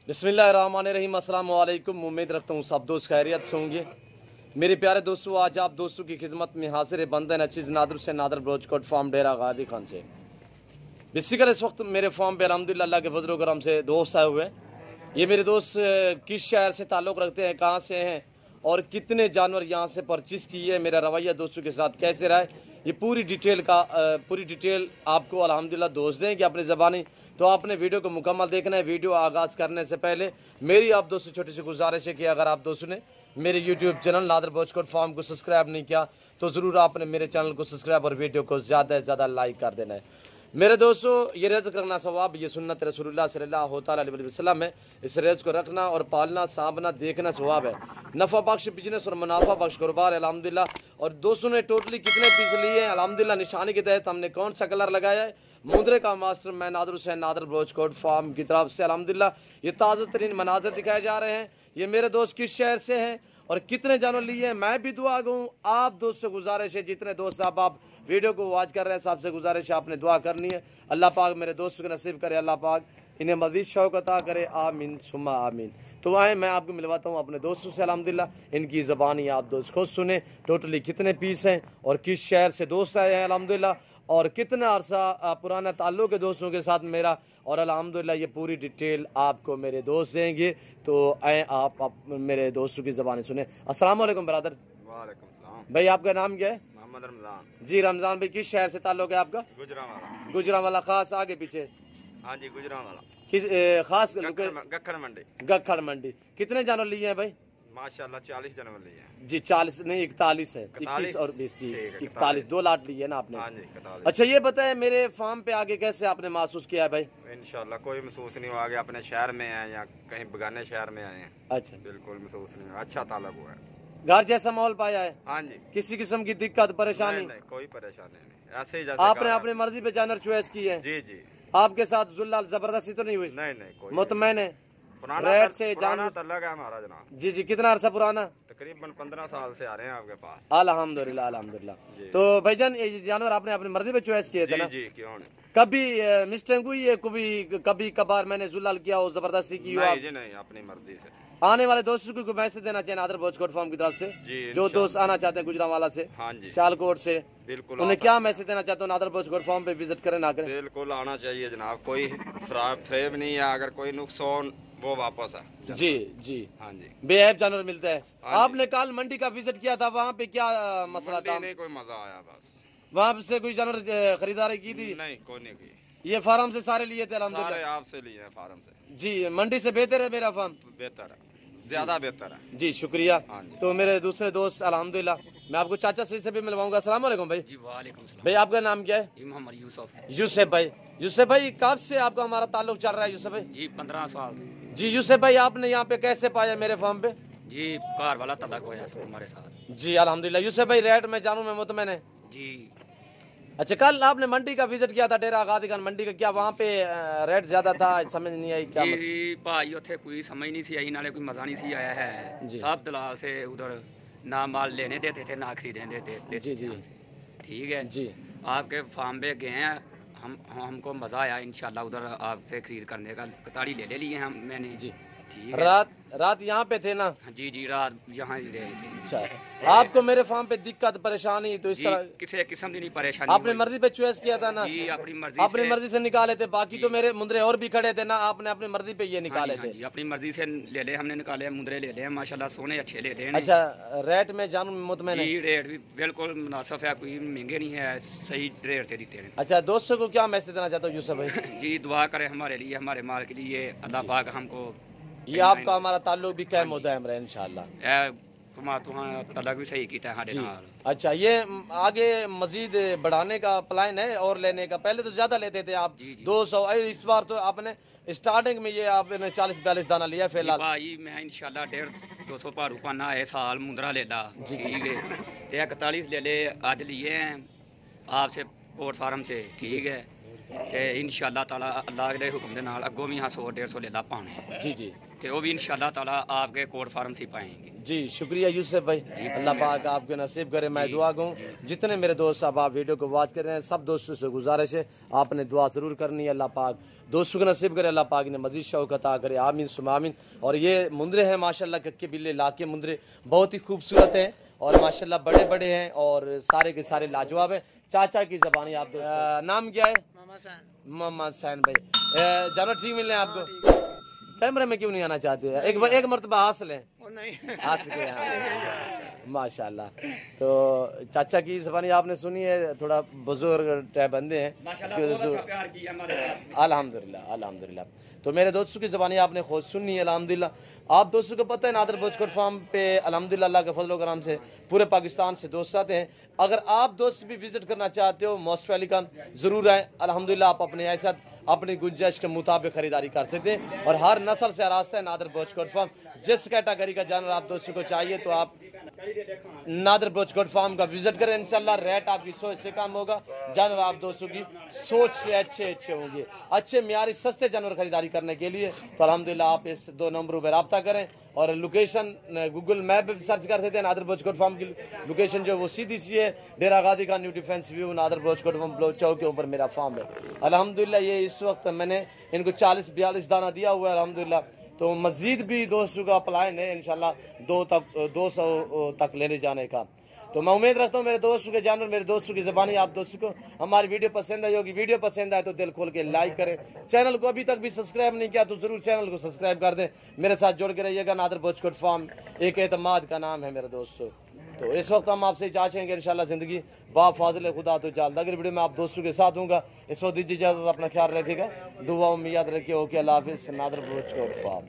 बिस्मिल्लाहिर्रहमानिर्रहीम, अस्सलाम वालेकुम। उम्मीद रखता हूँ सब दोस्त खैरियत से होंगे। मेरे प्यारे दोस्तों, आज आप दोस्तों की खिदमत में हाजिर है बंदे नचीज़ नादर से नादर ब्रोचकोट फार्म डेरा गादी खान से। बेसिकली इस वक्त मेरे फार्म पे अल्हम्दुलिल्लाह अल्लाह के फजल करम से दोस्त आए हुए हैं। ये मेरे दोस्त किस शहर से ताल्लुक़ रखते हैं, कहाँ से हैं और कितने जानवर यहाँ से परचेज़ किए हैं, मेरा रवैया दोस्तों के साथ कैसे रहा है, ये पूरी डिटेल आपको अल्हम्दुलिल्लाह दोस्त देंगे अपनी ज़बानी। तो आपने वीडियो को मुकम्मल देखना है। वीडियो आगाज़ करने से पहले मेरी आप दोस्तों छोटी सी गुजारिश है कि अगर आप दोस्तों ने मेरे यूट्यूब चैनल नादर ब्रोचकोट फार्म को सब्सक्राइब नहीं किया तो ज़रूर आपने मेरे चैनल को सब्सक्राइब और वीडियो को ज़्यादा से ज़्यादा लाइक कर देना है। मेरे दोस्तों, ये रेज़ करना सवाब, ये सुन्नत रसूलुल्लाह सल्लल्लाहु अलैहि वसल्लम है। इस रेज़ को रखना और पालना, सांभना, देखना सवाब है। नफ़ा बख्श बिजनेस और मुनाफा बख्श कारोबार अल्हम्दुलिल्लाह। और दोस्तों ने टोटली कितने पीस लिए हैं अल्हम्दुलिल्लाह, निशानी के तहत हमने कौन सा कलर लगाया है, मुंद्रे का मास्टर मैं नादर हुसैन नादर ब्रोचकोट फार्म की तरफ से अल्हम्दुलिल्लाह ये ताज़ा तरीन मनाजर दिखाए जा रहे हैं। ये मेरे दोस्त किस शहर से हैं और कितने जानवर लिए हैं, मैं भी दुआ गूँ। आप दोस्त से गुजारिश है, जितने दोस्त आप वीडियो को वॉच कर रहे हैं, सबसे गुजारिश है आपने दुआ करनी है। अल्लाह पाक मेरे दोस्तों को नसीब करे, अल्लाह पाक इन्हें मज़ीद शौक़ अता करे, आमीन सुम्मा आमीन। तो आए मैं आपको मिलवाता हूँ अपने दोस्तों से अल्हम्दुलिल्लाह। इनकी ज़बानी आप दोस्त खुद सुने, टोटली कितने पीस हैं और किस शहर से दोस्त आए हैं अल्हम्दुलिल्लाह, और कितना अरसा पुराना ताल्लुक़ है दोस्तों के साथ मेरा, और अल्हम्दुलिल्लाह ये पूरी डिटेल आपको मेरे दोस्त देंगे। तो आए आप मेरे दोस्तों की ज़बानी सुने। अस्सलाम वालेकुम ब्रदर। वालेकुम सलाम। भाई आपका नाम क्या है? मोहम्मद रमज़ान। जी रमज़ान भाई, किस शहर से ताल्लुक़ है आपका? गुजरांवाला। गुजरांवाला, खास आगे पीछे? हाँ जी, गुजरांवाला। किस खास? गखड़ मंडी। गखड़ मंडी। कितने जानवर लिए हैं भाई? माशाल्लाह 40 जानवर लिए हैं जी। 40 नहीं, 41 है, 21 और 20 जी, 41 2 लाट लिए ना आपने? हाँ जी, 41। अच्छा ये बताएं, मेरे फार्म पे आगे कैसे आपने महसूस किया है भाई? इंशाल्लाह कोई महसूस नहीं हुआ कि अपने शहर में आए या कहीं बगाने शहर में आए हैं। अच्छा, बिल्कुल महसूस नहीं हुआ, अच्छा ताल्लुक हुआ है। घर जैसा माहौल पाया है? हाँ जी। किसी किस्म की दिक्कत परेशानी? नहीं, कोई परेशानी नहीं, ऐसे ही जैसे आपने अपनी मर्जी पे जानवर चॉइस की है? जी जी। आपके साथ जुल्लाल जबरदस्ती तो नहीं हुई? नहीं कोई मुतमैन है? पुराना रेट से पुराना ताल्लुक है हमारा जनाब। जी जी। कितना अरसा पुराना? तकरीबन 15 साल से आ रहे हैं आपके पास। अल्हम्दुलिल्लाह अल्हम्दुलिल्लाह। तो भाईजान ये जानवर आपने अपनी मर्जी पे चॉइस किए थे ना? जी, क्यों नहीं। कभी मिस्टेक हुई है? कभी कभार मैंने जुल्लाल किया हो, जबरदस्ती की हो? नहीं जी नहीं, अपनी मर्जी से। आने वाले दोस्तों को मैसेज देना चाहिए नादर ब्रोचकोट फार्म की तरफ से, जो दोस्त आना चाहते हैं गुजरांवाला से, हाँ जी, सियालकोट से, बिल्कुल उन्हें क्या मैसेज देना चाहते हो? नादर ब्रोचकोट फार्म पे विजिट करें ना करें? बिल्कुल आना चाहिए जनाब। कोई फ्रेब नहीं है, अगर कोई नुकसान वो वापस है। जी जी। हाँ जी, बेऐब जानवर मिलता है। हाँ आपने कल मंडी का विजिट किया था, वहाँ पे क्या मसला था? नहीं कोई मजा आया बस। वहाँ से कोई जानवर खरीदारी की थी? नहीं, कोई नहीं की। ये फार्म से सारे लिए थे सारे अल्हम्दुलिल्लाह? आपसे लिए हैं फार्म से। जी। मंडी से बेहतर है मेरा फार्म? बेहतर है, ज्यादा बेहतर है जी, शुक्रिया। हाँ जी। तो मेरे दूसरे दोस्त अल्हम्दुलिल्लाह, मैं आपको चाचा से भी मिलवाऊंगा। अस्सलाम वालेकुम भाई। जी वालेकुम सलाम। भाई आपका नाम क्या है? मोहम्मद यूसुफ। यूसुफ भाई। यूसुफ भाई, कब से आपका हमारा ताल्लुक चल रहा है यूसुफ भाई? जी 15 साल। जी यूसुफ भाई, आपने यहाँ पे कैसे पाया मेरे फार्म पे? जी कार वाला तलाक होया सब हमारे साथ। जी अल्हम्दुलिल्लाह। यूसुफ भाई, रेट में जानूं मैं मुतमैन है? जी। अच्छा, कल आपने मंडी का विजिट किया था, डेरा गादी खान मंडी का, क्या वहाँ पे रेट ज्यादा था? समझ नहीं आई क्या? जी भाई उथे कोई समझ नहीं सी आई, नाले कोई मजा नहीं सी आया है। सब दलाल से उधर ना माल लेने देते थे ना खरीदने देते। जी जी। ठीक है जी। आपके फार्म पे गए हैं, हमको मजा आया। इंशाल्लाह उधर आपसे खरीद करने का कताड़ी ले लिए हम मैंने जी। ठीक है। रात यहाँ पे थे ना? जी जी, रात यहाँ ही रहे थे। अच्छा, आपको मेरे फार्म पे दिक्कत परेशानी तो इस तरह किसी किस्म की नहीं परेशानी? आपने मर्जी पे चॉइस किया था ना? जी, अपनी मर्जी से निकाले थे। बाकी तो मेरे मुंद्रे और भी खड़े थे ना, आपने अपनी मर्जी पे ये निकाले थे? जी, अपनी मर्जी से ले हमने निकाले, मुंद्रे ले ले माशाल्लाह, सोने अच्छे ले ले। अच्छा, रेट में जानू मुतमैन है? जी, रेट भी बिल्कुल मुनासिब है, कोई महंगे नहीं है, सही रेट देते हैं। अच्छा, दोस्तों को क्या मैसेज देना चाहता हूँ यूसुफ भाई? जी दुआ करें हमारे लिए, हमारे माल के लिए, अल्लाह पाक हमको। ये आपका हमारा ताल्लुक भी कायम होता है इंशाल्लाह। तुम्हारा तलाक भी सही किया है। अच्छा, ये आगे मजीद बढ़ाने का प्लान है और लेने का? पहले तो ज्यादा लेते थे आप, 200। इस बार तो आपने स्टार्टिंग में ये आपने 40-42 दाना लिया फिलहाल? भाई मैं इंशाल्लाह 150-200 पर रुपया ना है साल मुंद्रा ले ला। ठीक है, 41 ले ले आज लिए हैं आपसे कोर्ट फार्म से। ठीक है, इंशाल्लाह ताला अल्लाह के हुक्म के नाल अगों भी यहाँ 100-150 ले ला पाने। जी जी। तो वो भी इंशाल्लाह ताला आपके कोर्ट फार्म से पाएंगे। जी शुक्रिया यूसुफ भाई, अल्लाह पाक आपके नसीब करे। मैं दुआ कहूँ जितने मेरे दोस्त अब आप वीडियो को वॉच कर रहे हैं, सब दोस्तों से गुजारिश है आपने दुआ ज़रूर करनी है। अल्लाह पाक दोस्तों को नसीब करे, अल्लाह पाक ने मज़ीद शौक़ अता करे, आमीन सुम आमीन। और ये मुंदरे हैं माशाल्लाह, कक्के बिल्ले लाके मुंदरे बहुत ही खूबसूरत हैं और माशाल्लाह बड़े बड़े हैं और सारे के सारे लाजवाब हैं। चाचा की ज़बानी आप नाम क्या है? मोहम्मद सैन भाई। जानवर ठीक मिल रहे हैं आपको? कैमरे में क्यों नहीं आना चाहते? एक मरतबा हाथ लें, हाथ के माशाल्लाह। तो चाचा की ज़बानी आपने सुनी है, थोड़ा बुजुर्ग टाइप बंदे हैं, अल्हम्दुलिल्लाह अल्हम्दुलिल्लाह। तो मेरे दोस्तों की ज़बानी आपने खुद सुनी है अल्हम्दुलिल्लाह। आप दोस्तों को पता है नादर बोचकोट फार्म पे अल्हम्दुलिल्लाह अल्लाह के फजल करम से पूरे पाकिस्तान से दोस्त आते हैं। अगर आप दोस्त भी विजिट करना चाहते हो मोस्ट वेलकम, ज़रूर आए। अल्हम्दुलिल्लाह आप अपने ऐसा अपनी गुंजाइश के मुताबिक खरीदारी कर सकते हैं और हर नस्ल से रास्ता है नादर बोचकोट फार्म। जिस कैटेगरी का जानवर आप दोस्तों को चाहिए तो आप नादर बोचकोट फार्म का विजिट करें। इंशाल्लाह रेट आपकी सोच से कम होगा, जानवर आप दोस्तों की सोच से अच्छे होंगे। अच्छे म्यारी सस्ते जानवर खरीदारी करने के लिए तो अल्हम्दुलिल्लाह आप इस 2 नंबरों पर रब्ता करें और लोकेशन गूगल मैप पे भी सर्च कर सकते हैं। नादर बोचकोट फार्म की लोकेशन जो वो सीधी सी है, डेरा गादी का न्यू डिफेंस व्यू, नादर बोचकोट फार्म ब्लॉक चौक के ऊपर मेरा फार्म है। अल्हम्दुलिल्लाह ये इस वक्त मैंने इनको 40-42 दाना दिया हुआ है अल्हम्दुलिल्लाह। तो मज़ीद भी दोस्तों का प्लान है इंशाल्लाह 200 तक लेने जाने का। तो मैं उम्मीद रखता हूँ मेरे दोस्तों के जानवर, मेरे दोस्तों की ज़बानी आप दोस्तों को हमारी वीडियो पसंद आई होगी। वीडियो पसंद आए तो दिल खोल के लाइक करें। चैनल को अभी तक भी सब्सक्राइब नहीं किया तो ज़रूर चैनल को सब्सक्राइब कर दें। मेरे साथ जुड़ के रहिएगा। नादर बोचकोट फार्म एक एतमाद का नाम है मेरे दोस्तों। तो इस वक्त हम आपसे चाहेंगे इंशाल्लाह ज़िंदगी बा फाजिल खुदा तो जल्द। अगली वीडियो में आप दोस्तों के साथ दूंगा। इस वक्त दीजिए इजाज़त, अपना ख्याल रखिएगा, दुआ में याद रखिए। ओके अल्लाह हाफिज़। नादर बोचकोट फार्म।